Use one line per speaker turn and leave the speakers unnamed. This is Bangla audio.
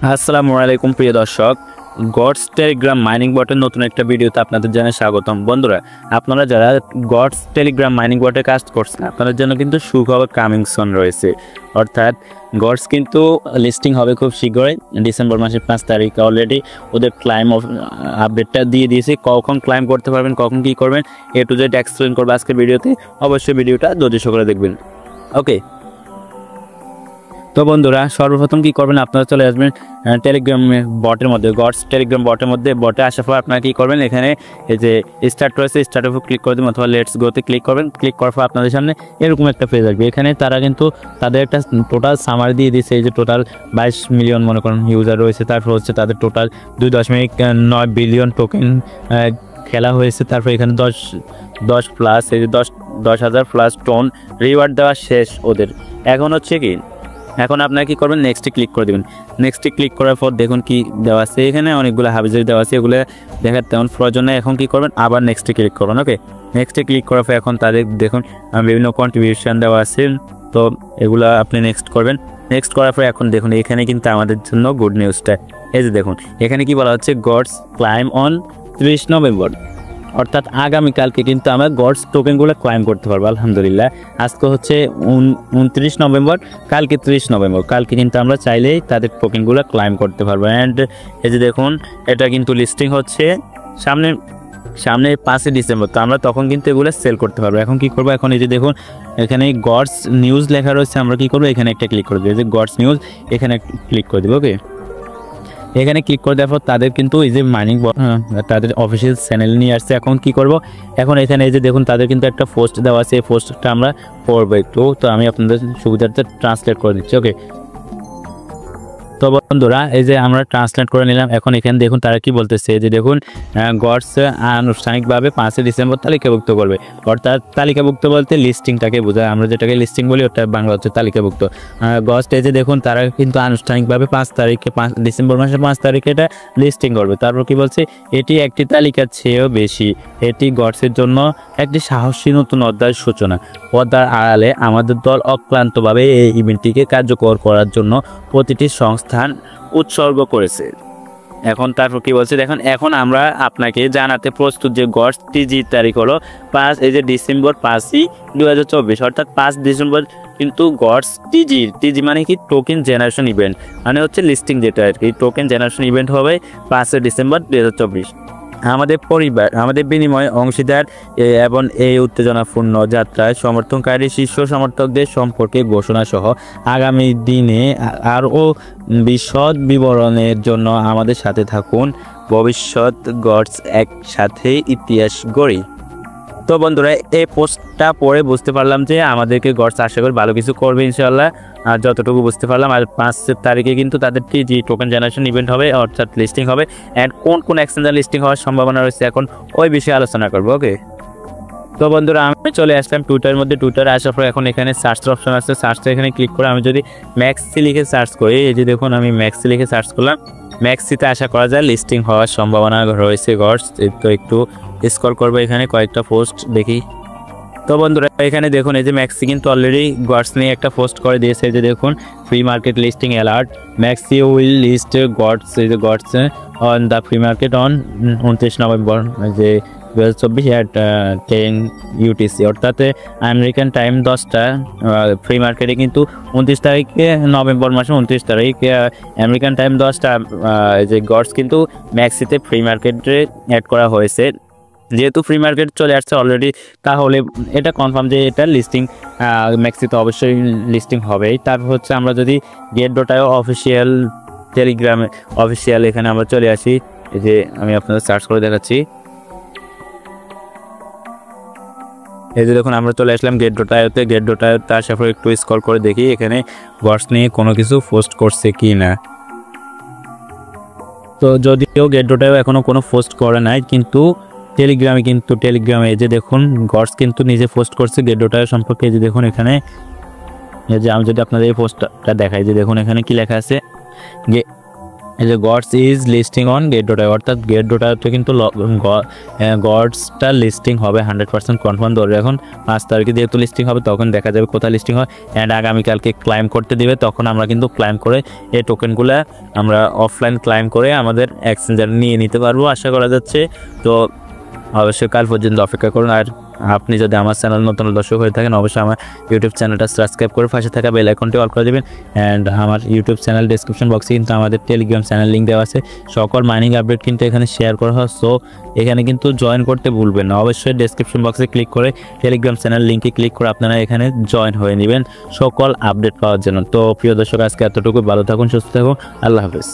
আসসালামু আলাইকুম প্রিয় দর্শক, গডস টেলিগ্রাম মাইনিং বটের নতুন একটা ভিডিওতে আপনাদের জানাই স্বাগতম। বন্ধুরা, আপনারা যারা গডস টেলিগ্রাম মাইনিং বটে কাজ করছেন, আপনাদের জন্য কিন্তু সুখবর কামিং সুন রয়েছে। অর্থাৎ গডস কিন্তু লিস্টিং হবে খুব শীঘ্রই, ডিসেম্বর মাসের 5 তারিখে। অলরেডি ওদের ক্লাইম আপডেটটা দিয়ে দিয়েছে, কখন ক্লাইম করতে পারবেন, কখন কী করবেন, এ টু জেড এক্সপ্লেন করবো আজকের ভিডিওতে। অবশ্যই ভিডিওটা ধৈর্য সহকারে দেখবেন। ওকে, তো বন্ধুরা, সর্বপ্রথম কি করবেন, আপনারা চলে আসবেন টেলিগ্রাম বটের মধ্যে, গডস টেলিগ্রাম বটের মধ্যে। বটে আসার পর আপনারা কী করবেন, এখানে এই যে স্টার্ট রয়েছে, স্টার্টের উপর ক্লিক করে দেবেন অথবা লেটস গোতে ক্লিক করবেন। ক্লিক করার পর আপনাদের সামনে এরকম একটা পেজ আসবে। এখানে তারা কিন্তু তাদের একটা টোটাল সামারি দিয়ে দিয়েছে। এই যে টোটাল 22 মিলিয়ন মনে করেন ইউজার রয়েছে। তারপর হচ্ছে তাদের টোটাল 2.9 বিলিয়ন টোকেন খেলা হয়েছে। তারপর এখানে 10 প্লাস, এই যে 10,000 প্লাস টোন রিওয়ার্ড দেওয়া শেষ ওদের। এখন হচ্ছে কি, এখন আপনারা কী করবেন, নেক্সটে ক্লিক করে দেবেন। নেক্সটে ক্লিক করার পর দেখুন কি দেওয়া আছে, এখানে অনেকগুলো হাবিজাবি দেওয়া আছে, এগুলো দেখার তেমন প্রয়োজন নেই। এখন কী করবেন, আবার নেক্সটে ক্লিক করবেন। ওকে, নেক্সটে ক্লিক করার পর এখন তাদের দেখুন বিভিন্ন কন্ট্রিবিউশন দেওয়া আছে, তো এগুলো আপনি নেক্সট করবেন। নেক্সট করার পর এখন দেখুন এখানে কিন্তু আমাদের জন্য গুড নিউজটা, এই যে দেখুন এখানে কি বলা হচ্ছে, গডস ক্লাইম অন 30 নভেম্বর। অর্থাৎ আগামীকালকে কিন্তু আমরা গডস টোকেনগুলো ক্লাইম করতে পারবো। আলহামদুলিল্লাহ, আজকে হচ্ছে 29 নভেম্বর, কালকে 30 নভেম্বর। কালকে কিন্তু আমরা চাইলেই তাদের টোকেনগুলো ক্লাইম করতে পারবো। অ্যান্ড এই যে দেখুন এটা কিন্তু লিস্টিং হচ্ছে সামনে 5 ডিসেম্বর, তো আমরা তখন কিন্তু এগুলো সেল করতে পারবো। এখন কি করবো, এখন এই যে দেখুন এখানে গডস নিউজ লেখা রয়েছে, আমরা কি করবো, এখানে একটা ক্লিক করে দেবো। এই যে গডস নিউজ, এখানে ক্লিক করে দেবো। ওকে, এখানে ক্লিক করে দেওয়ার পর তাদের কিন্তু এই যে মাইনিং তাদের অফিসিয়াল চ্যানেল নিয়ে আসছে। এখন কি করব, এখন এখানে এই যে দেখুন তাদের কিন্তু একটা পোস্ট দেওয়া আছে, এই পোস্টটা আমরা পড়বো একটু। তো আমি আপনাদের সুবিধার্থে ট্রান্সলেট করে দিচ্ছি। ওকে, তো বন্ধুরা এই যে আমরা ট্রান্সলেট করে নিলাম। এখন এখানে দেখুন তারা কি বলতেছে, যে দেখুন গডস আনুষ্ঠানিকভাবে 5 ডিসেম্বর তালিকাভুক্ত করবে। অর্থাৎ তালিকাভুক্ত বলতে লিস্টিংটাকে বোঝায়, আমরা যেটাকে লিস্টিং বলি ওটা বাংলা হচ্ছে তালিকাভুক্ত। গডস এই যে দেখুন তারা কিন্তু আনুষ্ঠানিকভাবে 5 ডিসেম্বর মাসের 5 তারিখে এটা লিস্টিং করবে। তারপর কি বলছে, এটি একটি তালিকার চেয়েও বেশি, এটি গডসের জন্য একটি সাহসী নতুন অধ্যায়ের সূচনা। পর্দার আড়ালে আমাদের দল অক্লান্তভাবে এই ইভেন্টটিকে কার্যকর করার জন্য প্রতিটি সংস্থান উৎসর্গ করেছে। এখন তারপর কি বলছে দেখুন, এখন আমরা আপনাকে জানাতে প্রস্তুত যে গডস টিজি তারিখ হলো 5 ডিসেম্বর 5ই 2024। অর্থাৎ 5 ডিসেম্বর কিন্তু গডস টিজি মানে কি, টোকেন জেনারেশন ইভেন্ট, মানে হচ্ছে লিস্টিং যেটা আর কি, টোকেন জেনারেশন ইভেন্ট হবে 5 ডিসেম্বর 2024। আমাদের পরিবার, আমাদের বিনিময় অংশীদার এবং এই উত্তেজনাপূর্ণ যাত্রায় সমর্থনকারী শীর্ষ সমর্থকদের সম্পর্কে ঘোষণা সহ আগামী দিনে আরও বিশদ বিবরণের জন্য আমাদের সাথে থাকুন। ভবিষ্যৎ গডস একসাথে ইতিহাস গড়ি। তো বন্ধুরা, এই পোস্টটা পড়ে বুঝতে পারলাম যে আমাদেরকে গডস আশা করি ভালো কিছু করবে ইনশাআল্লাহ, আর যতটুকু বুঝতে পারলাম। আর 5 তারিখে কিন্তু তাদের টিজি টোকেন জেনারেশন ইভেন্ট হবে, অর্থাৎ লিস্টিং হবে। অ্যান্ড কোন এক্সচেঞ্জে লিস্টিং হওয়ার সম্ভাবনা রয়েছে এখন ওই বিষয়ে আলোচনা করবো। ওকে, তো বন্ধুরা আমি চলে আসলাম টুইটারের মধ্যে। টুইটারে আসার পর এখন এখানে সার্চের অপশন আছে, সার্চটা এখানে ক্লিক করে আমি যদি ম্যাক্সি লিখে সার্চ করি, এই যে দেখুন আমি ম্যাক্সি লিখে সার্চ করলাম। ম্যাক্সিতে আশা করা যায় লিস্টিং হওয়ার সম্ভাবনা রয়েছে গডস। তো একটু স্ক্রল করবো, এখানে কয়েকটা পোস্ট দেখি। তো বন্ধুরা এখানে দেখুন এই যে ম্যাক্সি কিন্তু অলরেডি গডস নিয়ে একটা পোস্ট করে দিয়েছে। এই যে দেখুন, free market listing alert, MEXC will list GODS, এই যে GODS on the free market on 29 নভেম্বর যে 2024 at 10 UTC। অর্থাৎ আমেরিকান টাইম 10টা ফ্রি মার্কেটে কিন্তু 29 তারিখে, নভেম্বর মাসে 29 তারিখ আমেরিকান টাইম 10টা যে গডস কিন্তু ম্যাক্সিতে ফ্রি মার্কেটে অ্যাড করা হয়েছে। যেহেতু ফ্রি মার্কেট চলে আসছে অলরেডি, তাহলে এটা কনফার্ম যে এটা লিস্টিং ম্যাক্সিতে অবশ্যই লিস্টিং হবেই। তারপর হচ্ছে আমরা যদি গেট.io অফিসিয়াল, টেলিগ্রামে অফিসিয়াল, এখানে আমরা চলে আসি। এই যে আমি আপনাদের সার্চ করে দেখাচ্ছি। এই যে দেখুন আমরা চলে আসলাম গেট.ioতে। গেট.ioতে আসার পর একটু স্ক্রল করে দেখি এখানে গডস নিয়ে কোনো কিছু পোস্ট করছে কি না। তো যদিও গেট.io এখনও কোনো পোস্ট করে নাই, কিন্তু টেলিগ্রামে এই যে দেখুন গডস কিন্তু নিজে পোস্ট করছে গেট.io সম্পর্কে। এই যে দেখুন এখানে, এই যে আমি যদি আপনাদের এই পোস্টটা দেখাই, যে দেখুন এখানে কি লেখা আছে, এই যে GODS is listing on Gate dot I, অর্থাৎ গেট ডট আইতে কিন্তু গডসটা লিস্টিং হবে 100% কনফার্ম। ধরে এখন 5 তারিখে যেহেতু লিস্টিং হবে তখন দেখা যাবে কোথায় লিস্টিং হয়। অ্যান্ড আগামীকালকে ক্লাইম করতে দিবে, তখন আমরা কিন্তু ক্লাইম করে এই টোকেনগুলো আমরা অফলাইন ক্লাইম করে আমাদের এক্সচেঞ্জার নিয়ে নিতে পারবো আশা করা যাচ্ছে। তো অবশ্যই কাল পর্যন্ত অপেক্ষা করুন। আর আপনি যদি আমার চ্যানেল নতুন দর্শক হয়ে থাকেন অবশ্যই আমার ইউটিউব চ্যানেলটা সাবস্ক্রাইব করে পাশে থাকা বেল আইকনটি অল করে দেবেন। অ্যান্ড আমার ইউটিউব চ্যানেল ডেসক্রিপশন বক্সে কিন্তু আমাদের টেলিগ্রাম চ্যানেল লিঙ্ক দেওয়া আছে, সকল মাইনিং আপডেট কিন্তু এখানে শেয়ার করা হয়। সো এখানে কিন্তু জয়েন করতে ভুলবেন না, অবশ্যই ডেসক্রিপশন বক্সে ক্লিক করে টেলিগ্রাম চ্যানেল লিঙ্কে ক্লিক করে আপনারা এখানে জয়েন হয়ে নেবেন সকল আপডেট পাওয়ার জন্য। তো প্রিয় দর্শক আজকে এতটুকু, ভালো থাকুন, সুস্থ থাকুন, আল্লাহ হাফেজ।